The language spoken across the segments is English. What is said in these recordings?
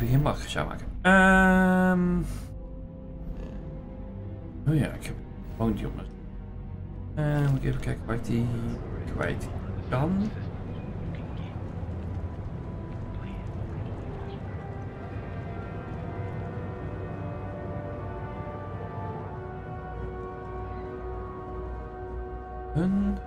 even geen bagage aanmaken. Oh ja, ik heb gewoon die jongens. Moet ik even kijken waar ik die kwijt kan. Hun.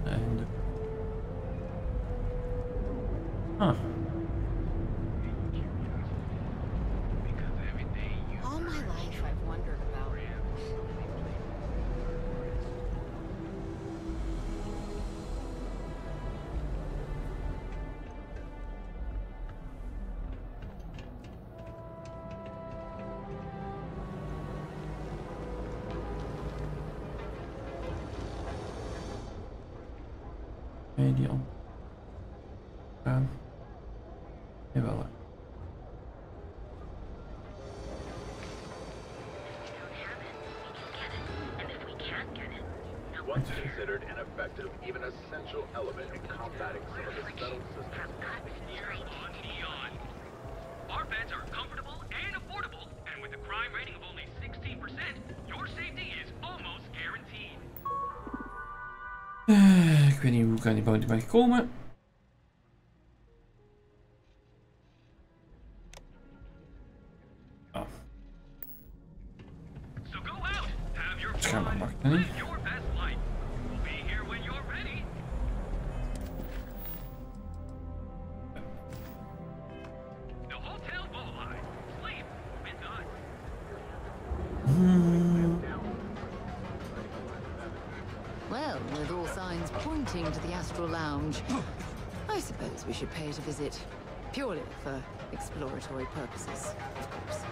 En. Ah. All my life I've wondered about Nee, die om. Jawel. Once considered an effective, even essential element in combating some of the settled systems. Our beds are comfortable and affordable, and with a crime rating of only 16%, your safety is almost guaranteed. Ik weet niet hoe ik aan die boot ben gekomen. Oh. So go out, have your Schijnbaar fun, mag dat niet. live your best life. We'll be here when you're ready. The hotel bowline. Sleep with us. Well, with all signs pointing to the Astral Lounge, I suppose we should pay it a visit. Purely for exploratory purposes, of course.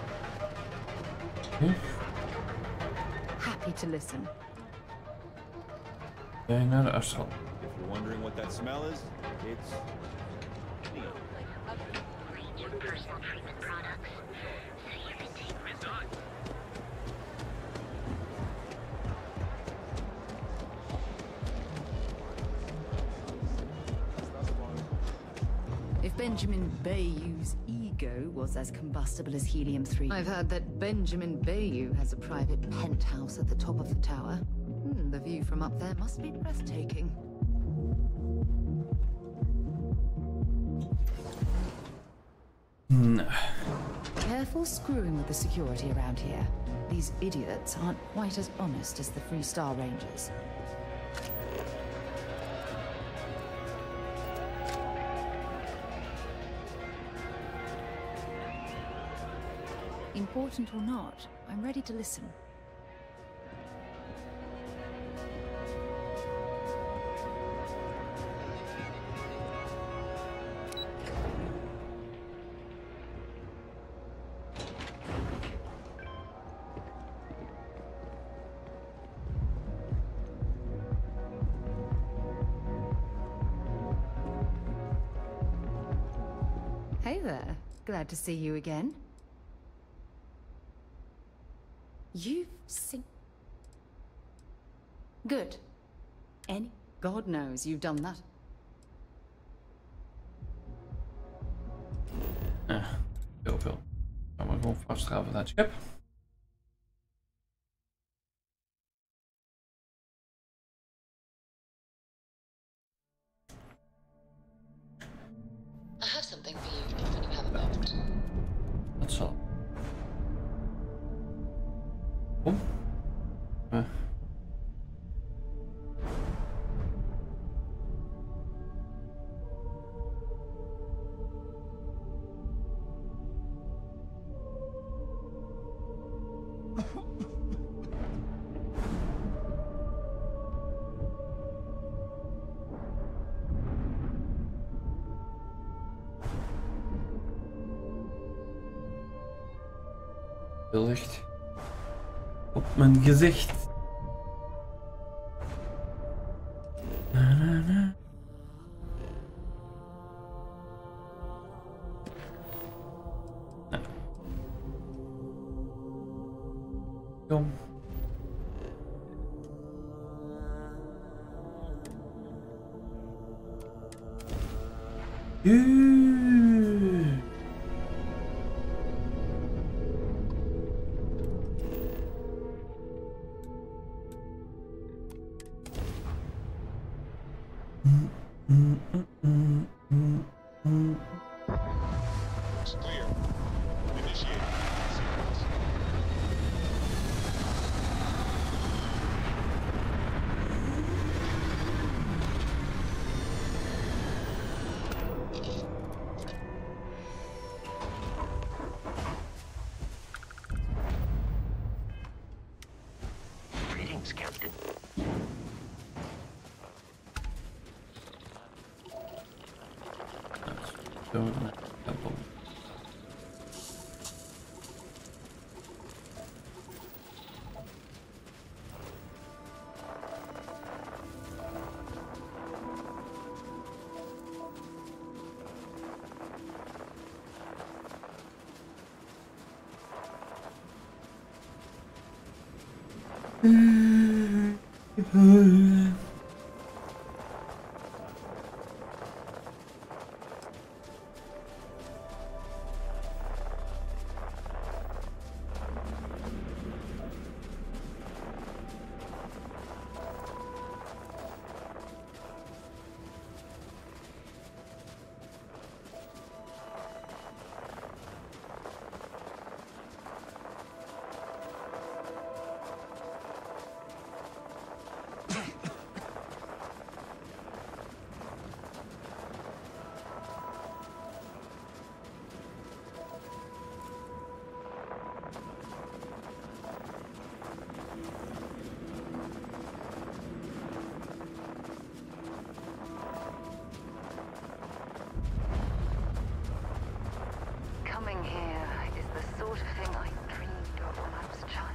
Happy to listen. Jij naar de Astral. If you're wondering what that smell is, it's neon. Personal treatment products. So you can take with us. If Benjamin Bayou's ego was as combustible as helium-3, I've heard that Benjamin Bayou has a private penthouse at the top of the tower. The view from up there must be breathtaking. No. Careful screwing with the security around here. These idiots aren't quite as honest as the Free Star Rangers. Important or not, I'm ready to listen. Hey there. Glad to see you again. You've seen... Good. Any... God knows you've done that. Heel veel. Gaan we gewoon vastgraven naar het schip. I have something for you when you have a moment. Dat zal. Kom. Licht op mijn gezicht. Na, na, na. Nou. Kom. Yeah. It's clear. Initiate sequence. Greetings, Captain. Don't double. Coming here is the sort of thing I dreamed of when I was a child.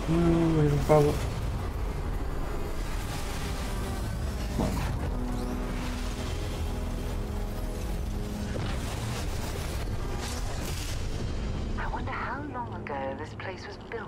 Wait, follow. I wonder how long ago this place was built.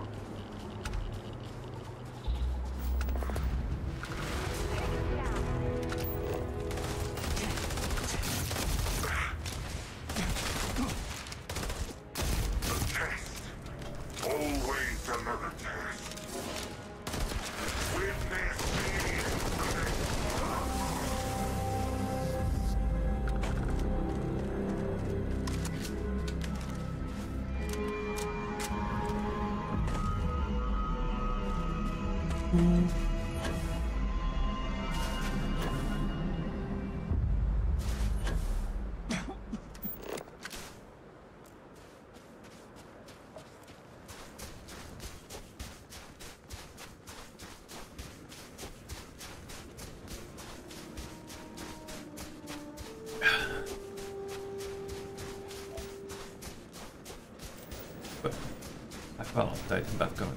Wel altijd in bed komen.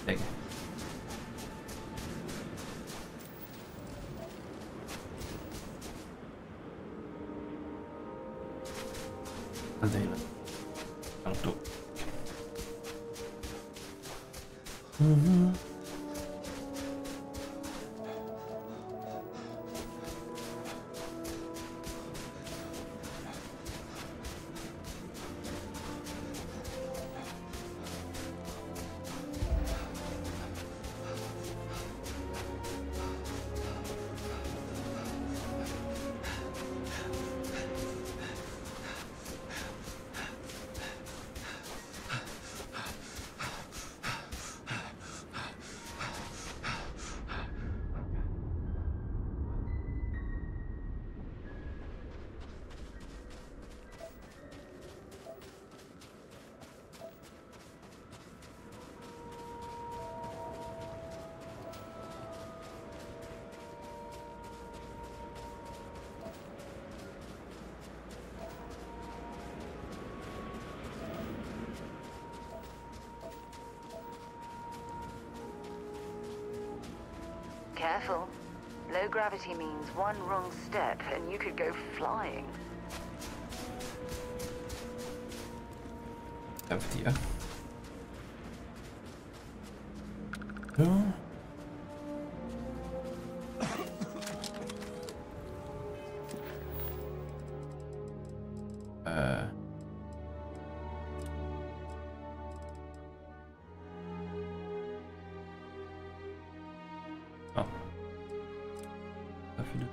Denk ik. Aan delen. Ga op door. Careful. Low gravity means one wrong step and you could go flying. Even hier. Zo. Oh. Even doen.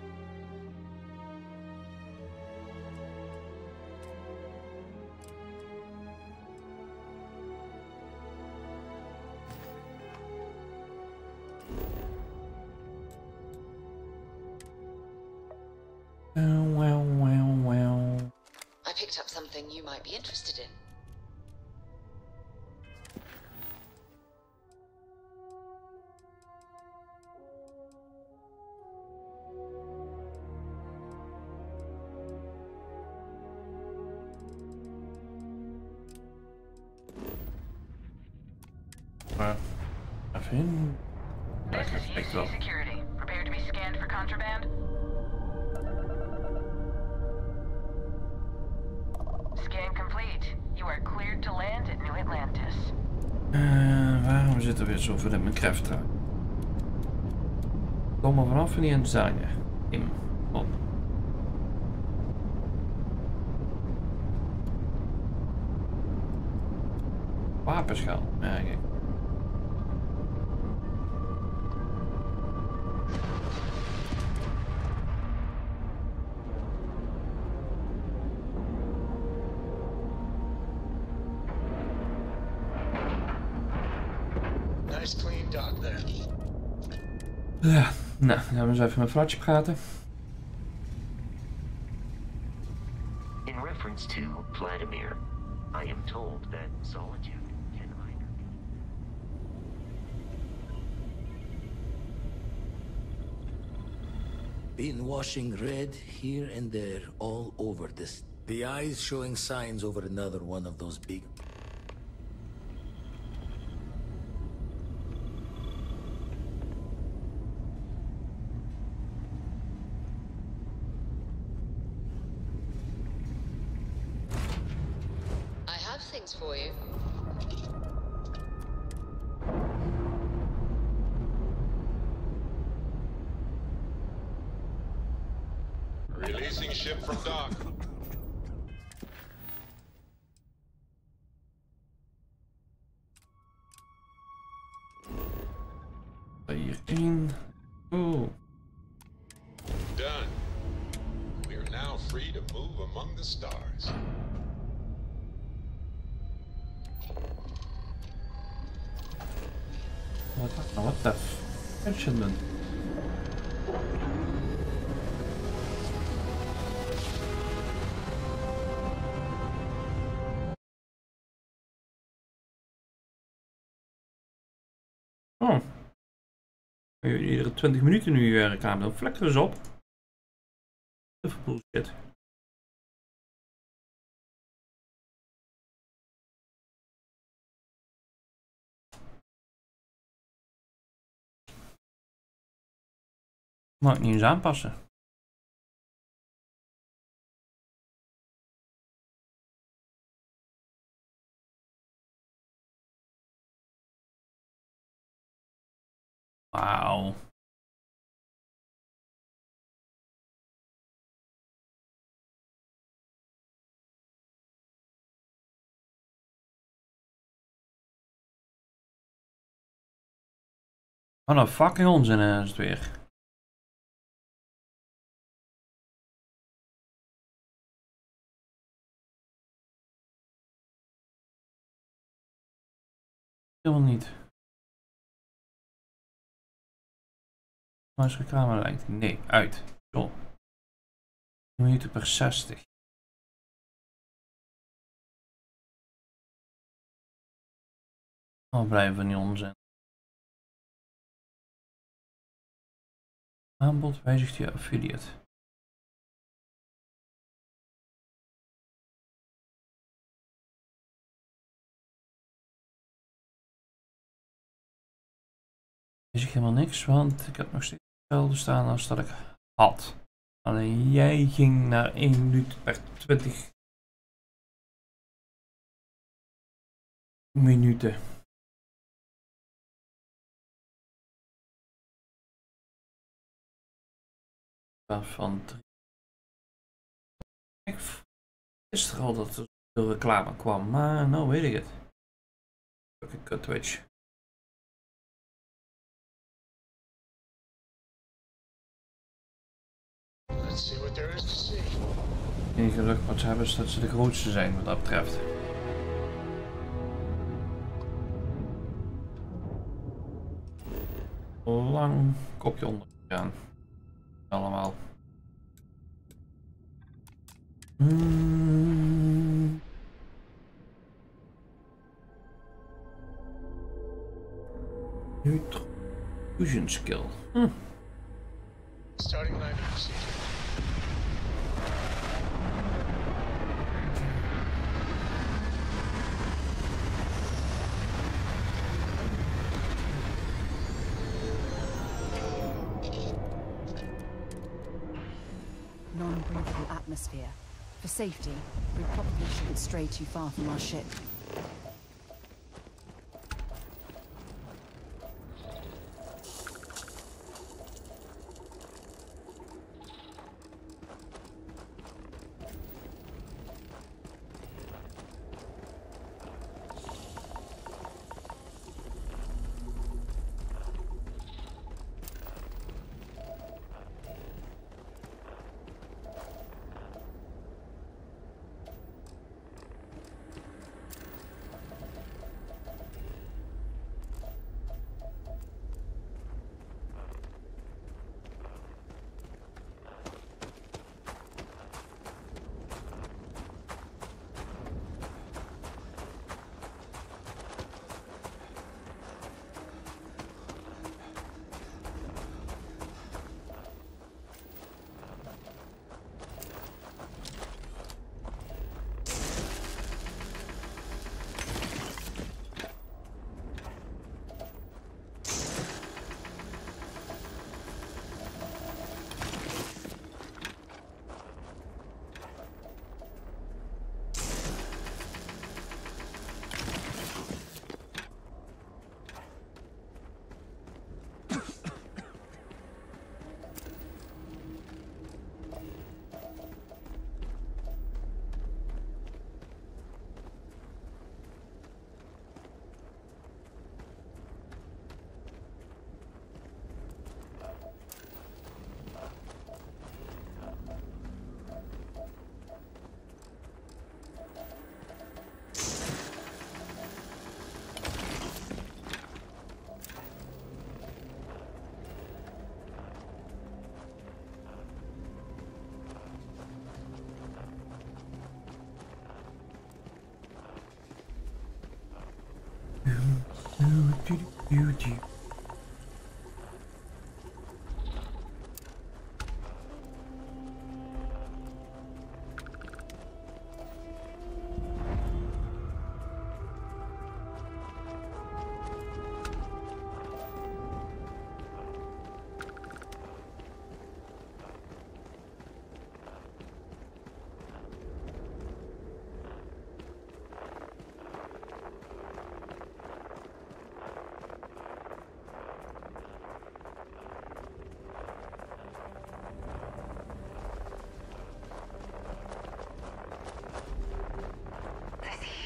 Well. I picked up something you might be interested in. Even in. This is UC Security. Prepare to be scanned for contraband. Scan complete. You are cleared to land at New Atlantis. Waarom zit er weer zoveel in mijn kreftra? Kom er vanaf en niet in zagen. In. Op. Wapenschaal, eigenlijk. Nice clean dock there. Ja, nou, gaan we eens even met Fratje praten. In reference to Vladimir, I am told that solitude can either be... Been washing red here and there all over this. The eyes showing signs over another one of those big... I have things for you. Releasing ship from dock. Hierin. Oh. Done. We are now free to move among the stars. What the? Action doen. Oh. Iedere 20 minuten nu reclame doen. Vlek er eens op. Even bullshit. Mag ik niet eens aanpassen. Wauw. Wat een fucking onzin is het weer. Helemaal niet. Maar is reclame lijkt. Nee, uit. Zo. Minuten per 60. Oh, blijven we niet onzin. Aanbod wijzigt je affiliate. Is ik helemaal niks, want ik heb nog steeds hetzelfde staan als dat ik had. Alleen jij ging naar 1 minuut per 20 minuten. Waarvan 3. Ik wist er al dat er de reclame kwam, maar nou weet ik het. Fucking Twitch. Let's see what there is to see. Geen geluk wat ze hebben is dat ze de grootste zijn wat dat betreft. Lang kopje onder gaan. Allemaal. Fusion skill. Starting line of procedure. Non-breathable atmosphere. For safety, we probably shouldn't stray too far from our ship.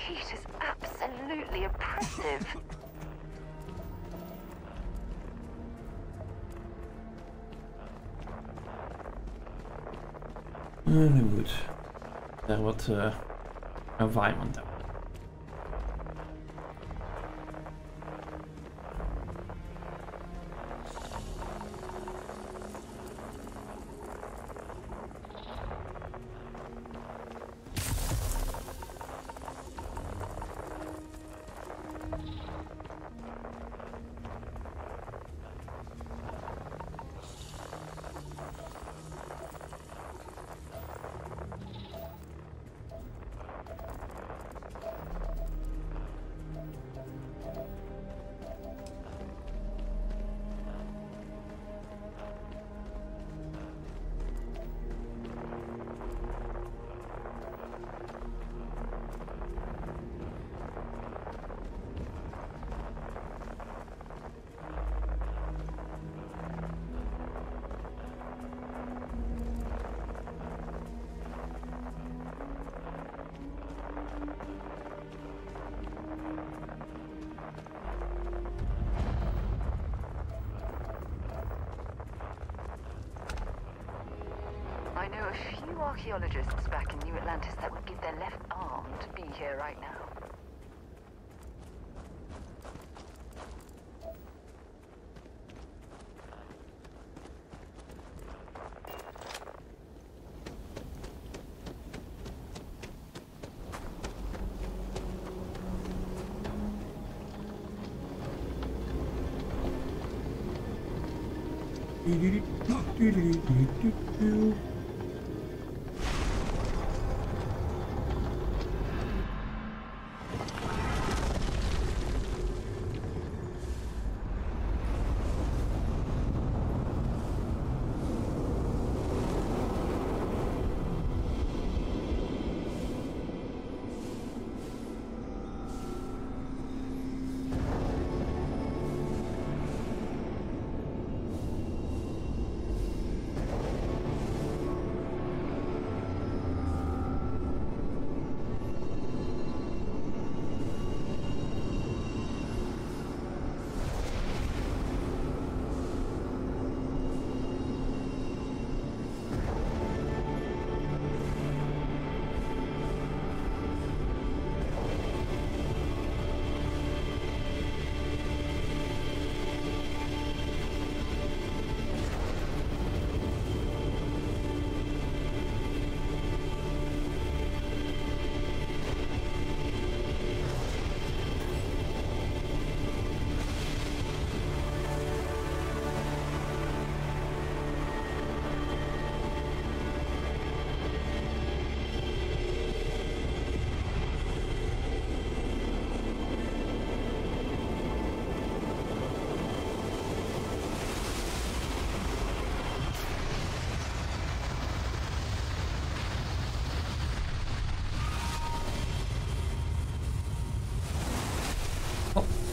Heat is absolutely oppressive. Nu goed. Daar wat environment. I know a few archaeologists back in New Atlantis that would give their left arm to be here right now.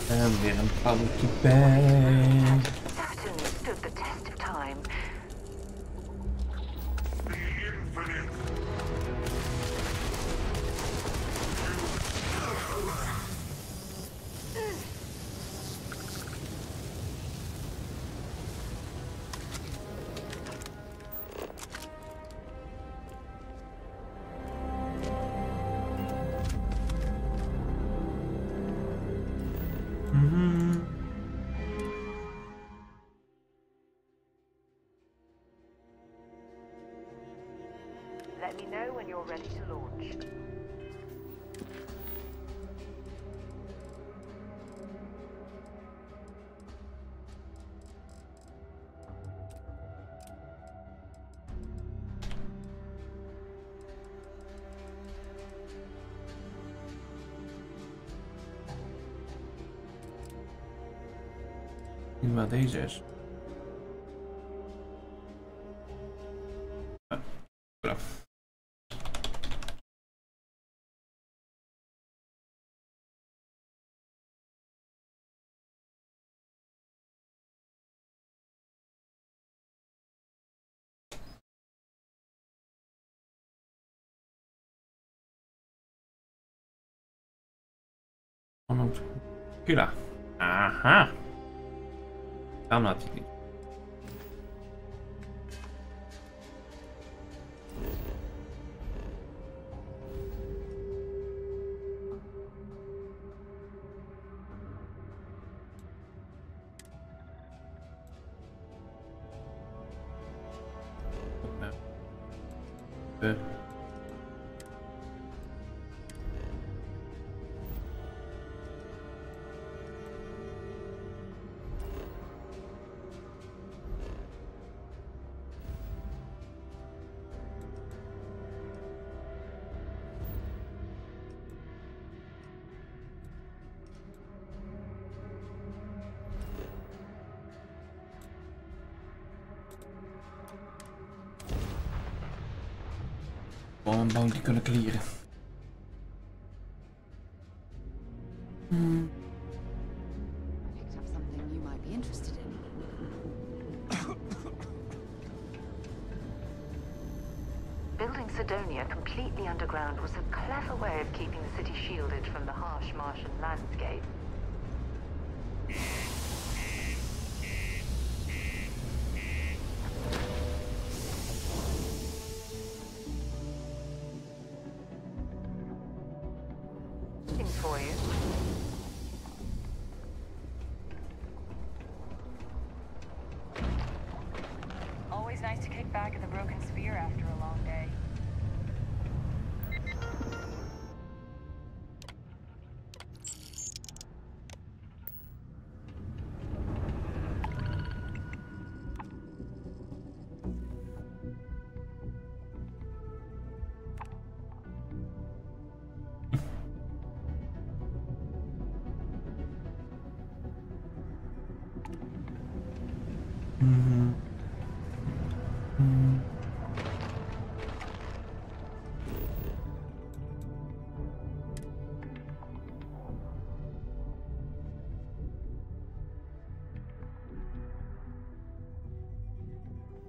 En weer een pannetje bij. Saturn stood the test of time. Let me know when you're ready to launch. Niet waar deze is. Ja. Kula. Aha. Dan had hij niet. Om een bounty kunnen clearen. I picked up something you might be interested in. Building Sidonia completely underground was a clever way of keeping the city shielded from the harsh Martian landscape. Things for you. Always nice to kick back in the broken sphere after a long day.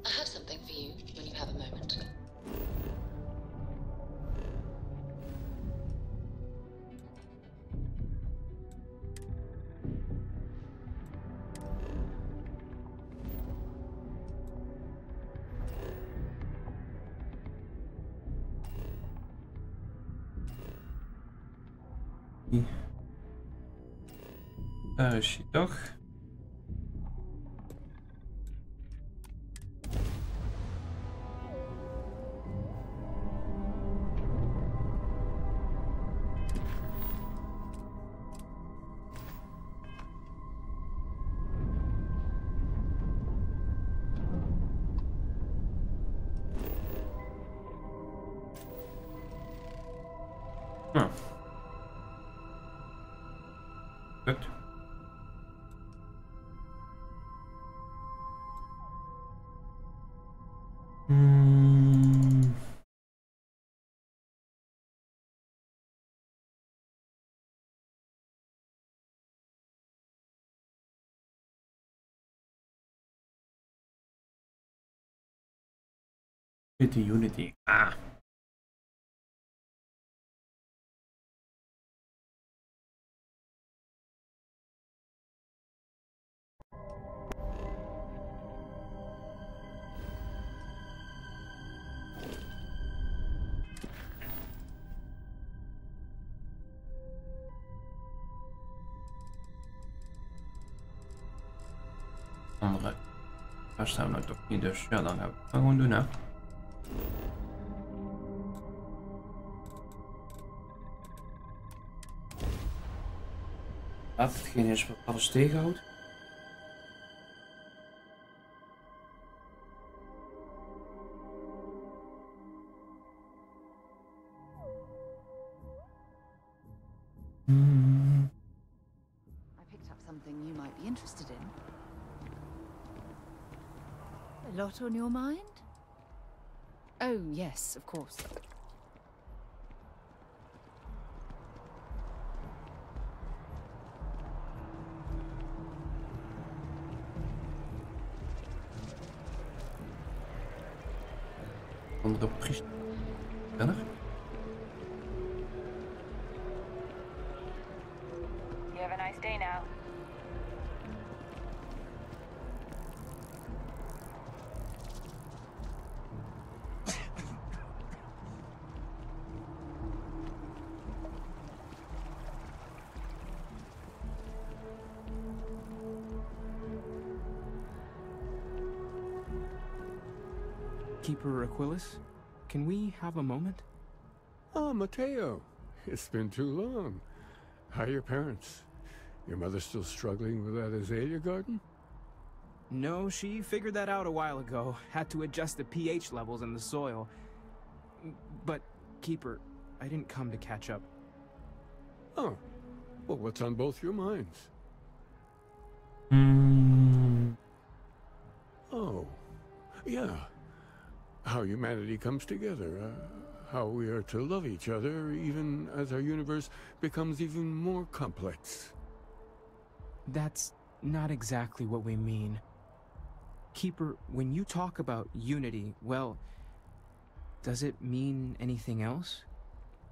I have something for you when you have a moment. Daar is hij toch. Goed. Unity. Ah. Andere. Daar staan we nou toch niet, dus ja, dan gaan we het gewoon doen, hè. Laat hetgeen is wat alles tegenhoudt. I picked up something you might be interested in. lot on your mind? Oh, yes, of course. Andere priester. Renner? You have a nice day now. Keeper Aquilus, can we have a moment? Oh, Mateo. It's been too long. How are your parents? Your mother still struggling with that azalea garden? No, she figured that out a while ago. Had to adjust the pH levels in the soil. But, Keeper, I didn't come to catch up. Oh. Well, what's on both your minds? Oh. Yeah. How humanity comes together. How we are to love each other even as our universe becomes even more complex. That's not exactly what we mean. Keeper, when you talk about unity, well, does it mean anything else?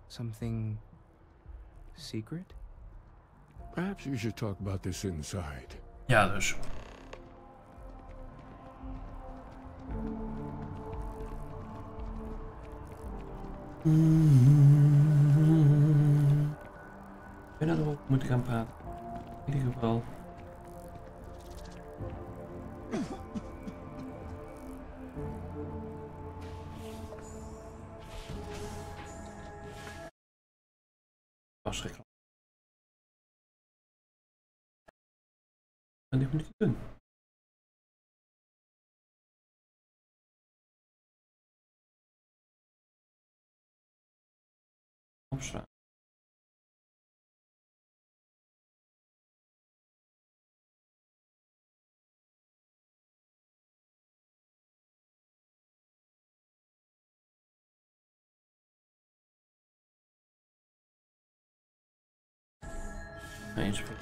Something secret? Perhaps we should talk about this inside. Ja, dus. Ik ben erop moeten gaan praten. In ieder geval. Verschrikkelijk. En dit moet ik doen. Opslaan. Eens voor.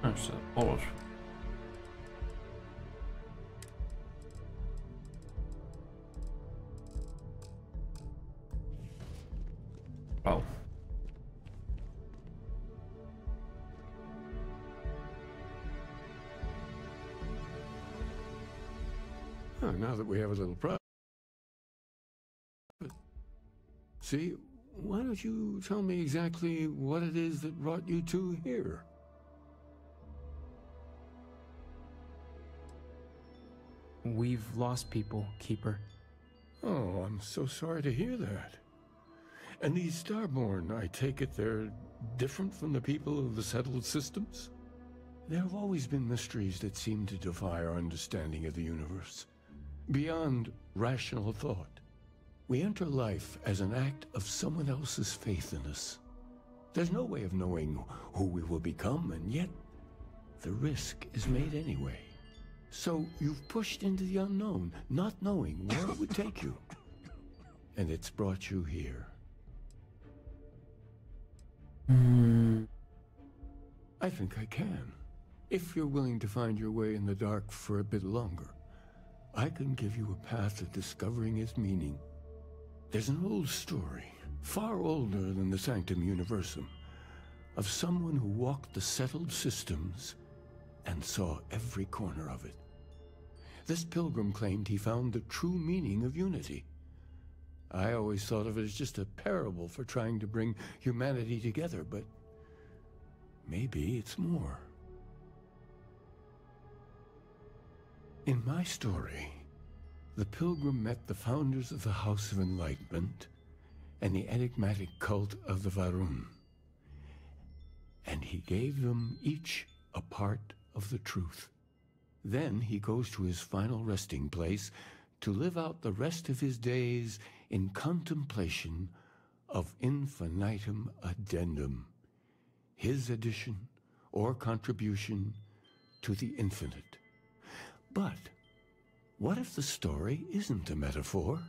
Nou, staat alles. Wow. Oh, now that we have a little problem. See, why don't you tell me exactly what it is that brought you two here? We've lost people, Keeper. Oh, I'm so sorry to hear that. And these Starborn, I take it they're different from the people of the settled systems? There have always been mysteries that seem to defy our understanding of the universe. Beyond rational thought. We enter life as an act of someone else's faith in us. There's no way of knowing who we will become, and yet the risk is made anyway. So you've pushed into the unknown, not knowing where it would take you. And it's brought you here. I think I can. If you're willing to find your way in the dark for a bit longer, I can give you a path to discovering its meaning. There's an old story, far older than the Sanctum Universum, of someone who walked the settled systems and saw every corner of it. This pilgrim claimed he found the true meaning of unity. I always thought of it as just a parable for trying to bring humanity together, but maybe it's more. In my story, the pilgrim met the founders of the House of Enlightenment and the enigmatic cult of the Varun, and he gave them each a part of the truth. Then he goes to his final resting place to live out the rest of his days in contemplation of infinitum addendum, his addition or contribution to the infinite. But what if the story isn't a metaphor,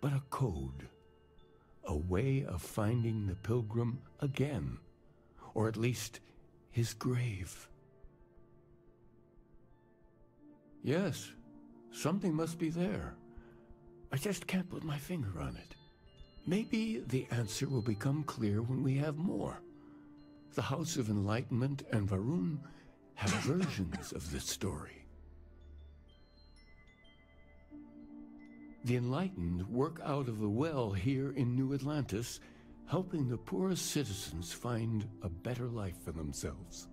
but a code? A way of finding the pilgrim again, or at least his grave. Yes, something must be there. I just can't put my finger on it. Maybe the answer will become clear when we have more. The House of Enlightenment and Varun have versions of this story. The Enlightened work out of the well here in New Atlantis, helping the poorest citizens find a better life for themselves.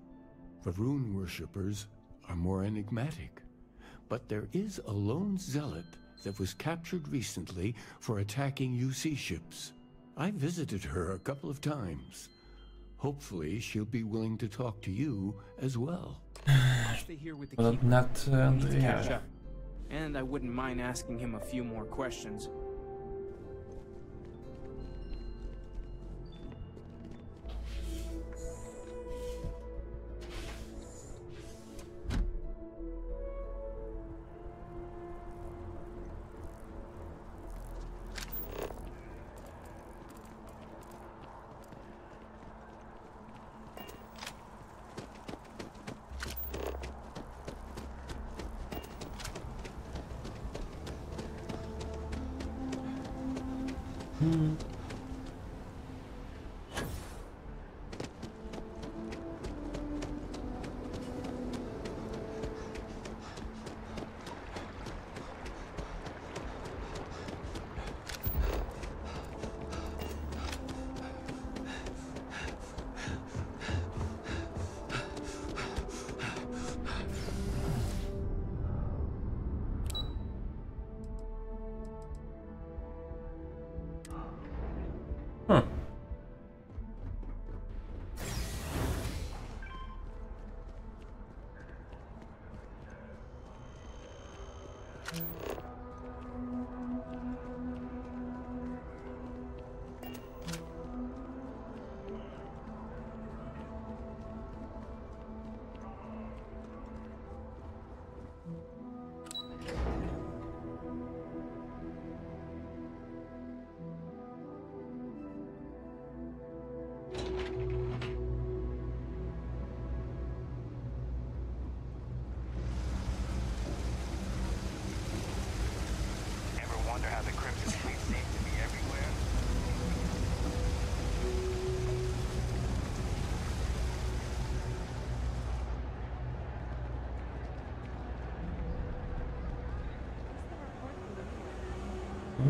Varun worshippers are more enigmatic, but there is a lone zealot that was captured recently for attacking UC ships. I visited her a couple of times. Hopefully she'll be willing to talk to you as well. I'll stay here with the keeper. We need to catch up. And I wouldn't mind asking him a few more questions.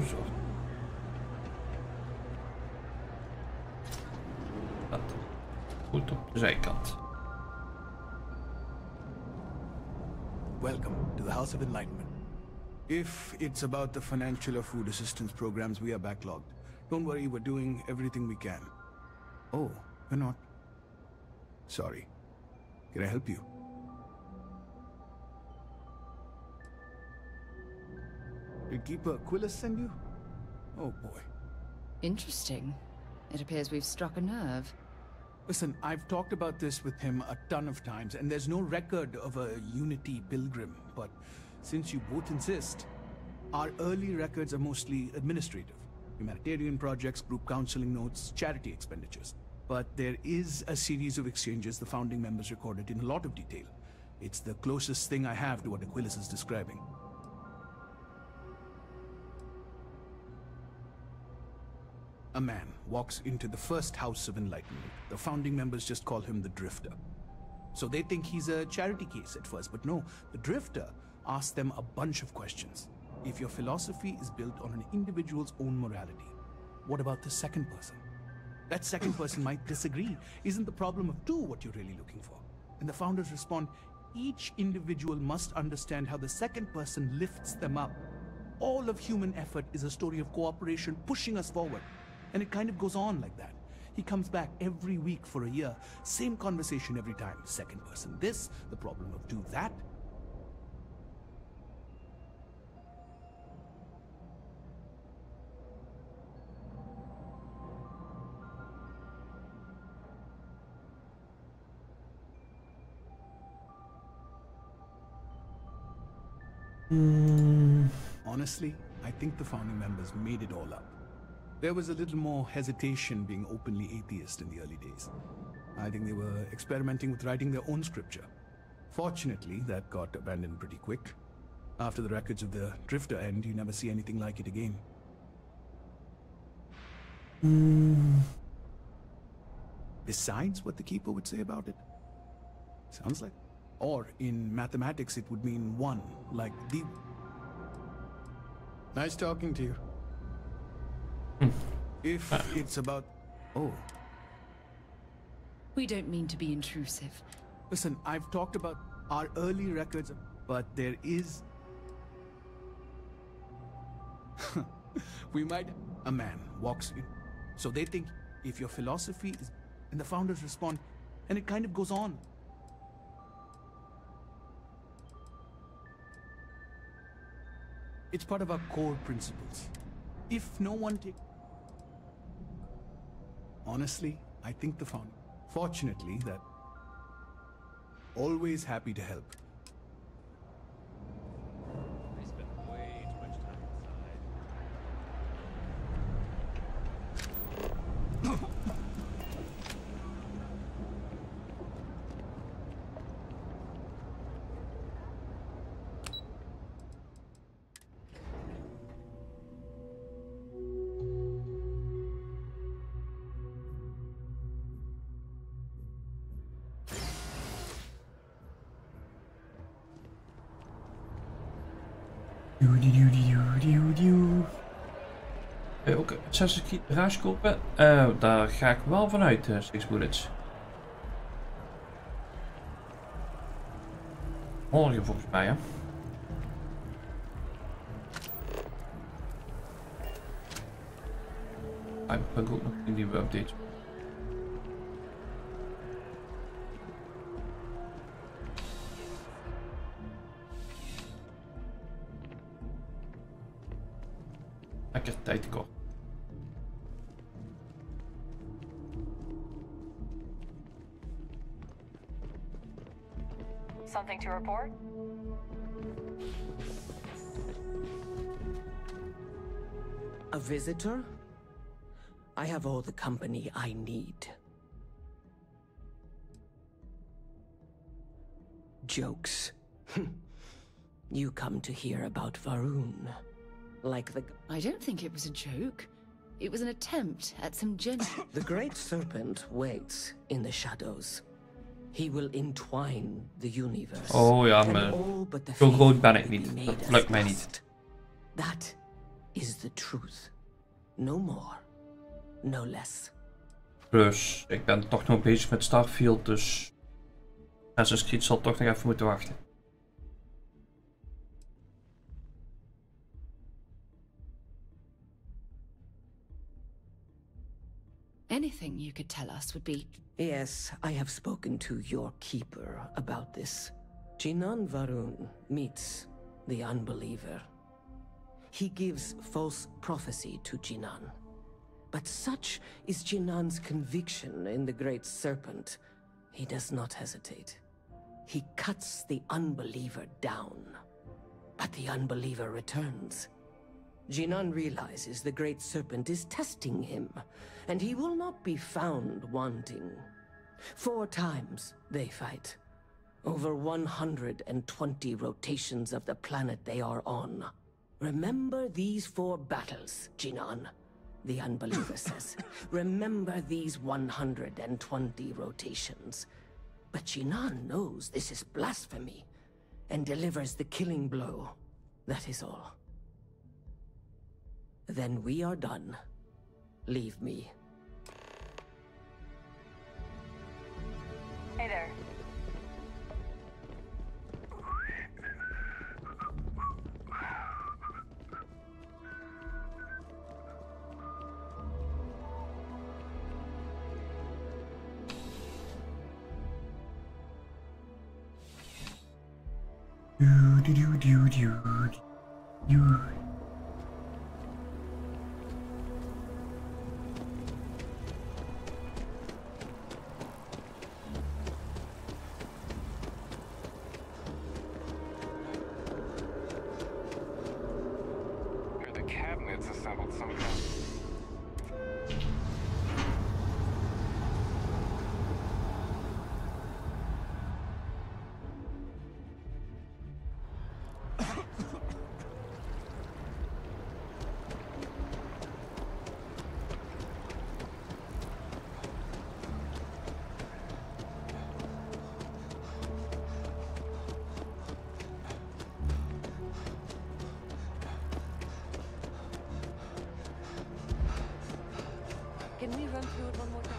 Zo. Dat. Goed op de zijkant. Welcome to the House of Enlightenment. If it's about the financial or food assistance programs, we are backlogged. Don't worry, we're doing everything we can. Oh, we're not. Sorry. Can I help you? Did Keeper Aquilus send you? Oh boy. Interesting. It appears we've struck a nerve. Listen, I've talked about this with him a ton of times, and there's no record of a Unity pilgrim, but since you both insist, our early records are mostly administrative. Humanitarian projects, group counseling notes, charity expenditures. But there is a series of exchanges the founding members recorded in a lot of detail. It's the closest thing I have to what Aquilus is describing. A man walks into the first House of Enlightenment. The founding members just call him the Drifter. So they think he's a charity case at first, but no, the Drifter asks them a bunch of questions. If your philosophy is built on an individual's own morality, what about the second person? That second person might disagree. Isn't the problem of two what you're really looking for? And the founders respond, each individual must understand how the second person lifts them up. All of human effort is a story of cooperation pushing us forward. And it kind of goes on like that. He comes back every week for a year. Same conversation every time. Second person this, the problem of do that. Honestly, I think the founding members made it all up. There was a little more hesitation being openly atheist in the early days. I think they were experimenting with writing their own scripture. Fortunately, that got abandoned pretty quick. After the records of the Drifter end, you never see anything like it again. Besides what the Keeper would say about it? Sounds like. Or in mathematics, it would mean one, like the... Nice talking to you. If it's about... Oh. We don't mean to be intrusive. Listen, I've talked about our early records, but there is... we might... A man walks in. So they think if your philosophy is... And the founders respond, and it kind of goes on. It's part of our core principles. If no one takes... Honestly, I think the founder... Fortunately, that... Always happy to help. I spent way too much time inside. Ook Assassin's Creed Mirage kopen? Daar ga ik wel vanuit, Six Bullets. Morgen volgens mij, hè? Ik ben ook nog een nieuwe update. Lekker tijd tekort. Something to report? A visitor? I have all the company I need. Jokes. You come to hear about Varun. Like the... I don't think it was a joke. It was an attempt at some The Great Serpent waits in the shadows. He will entwine the universe. Oh ja, maar zo groot ben ik niet. Dat lukt mij niet. That is the truth. No more, no less. Plus, ik ben toch nog bezig met Starfield, dus Assassin's Creed zal toch nog even moeten wachten. Anything you could tell us would be... Yes, I have spoken to your keeper about this. Jinan Varun meets the unbeliever. He gives false prophecy to Jinan. But such is Jinan's conviction in the Great Serpent, he does not hesitate. He cuts the unbeliever down. But the unbeliever returns. Jinan realizes the Great Serpent is testing him, and he will not be found wanting. 4 times they fight. Over 120 rotations of the planet they are on. Remember these 4 battles, Jinan, the unbeliever says. Remember these 120 rotations. But Jinan knows this is blasphemy, and delivers the killing blow. That is all. Then we are done. Leave me. Hey there. It's assembled some kind. Can we run through it one more time?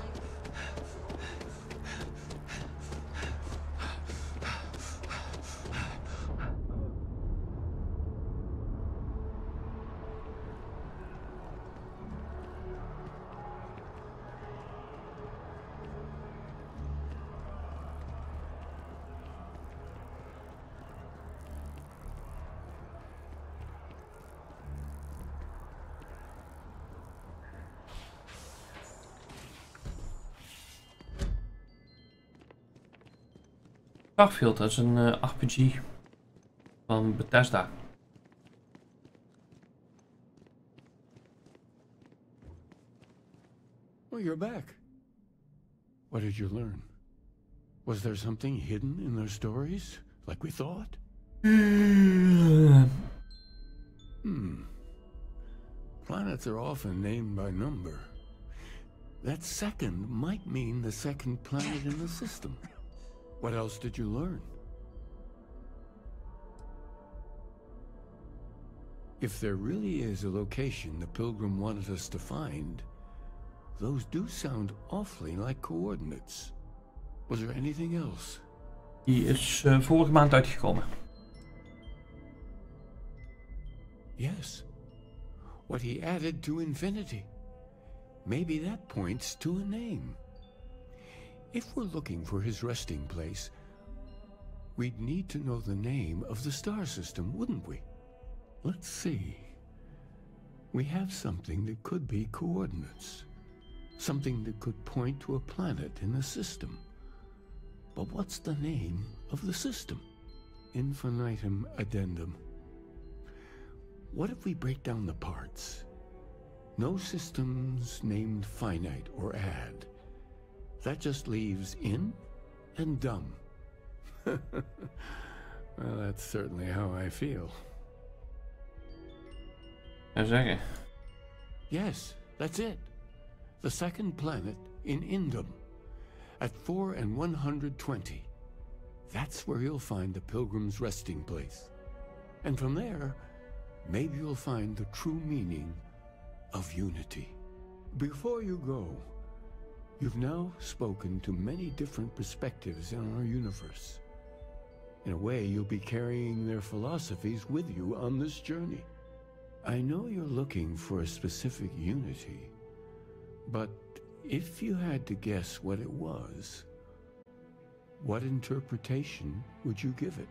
Starfield, dat is een RPG van Bethesda. Well, you're back. What did you learn? Was there something hidden in their stories, like we thought? Planets are often named by number. That second might mean the second planet in the system. What else did you learn? If there really is a location the Pilgrim wanted us to find, those do sound awfully like coordinates. Was there anything else? Die is vorige maand uitgekomen. Yes. What he added to Infinity. Maybe that points to a name. If we're looking for his resting place, we'd need to know the name of the star system, wouldn't we? Let's see. We have something that could be coordinates. Something that could point to a planet in the system. But what's the name of the system? Infinitum addendum. What if we break down the parts? No systems named finite or add. That just leaves in and dumb. Well, that's certainly how I feel. Jazeker. Yes, that's it. The second planet in Indum. At 4 and 120. That's where you'll find the Pilgrim's resting place. And from there, maybe you'll find the true meaning of unity. Before you go, you've now spoken to many different perspectives in our universe. In a way, you'll be carrying their philosophies with you on this journey. I know you're looking for a specific unity, but if you had to guess what it was, what interpretation would you give it?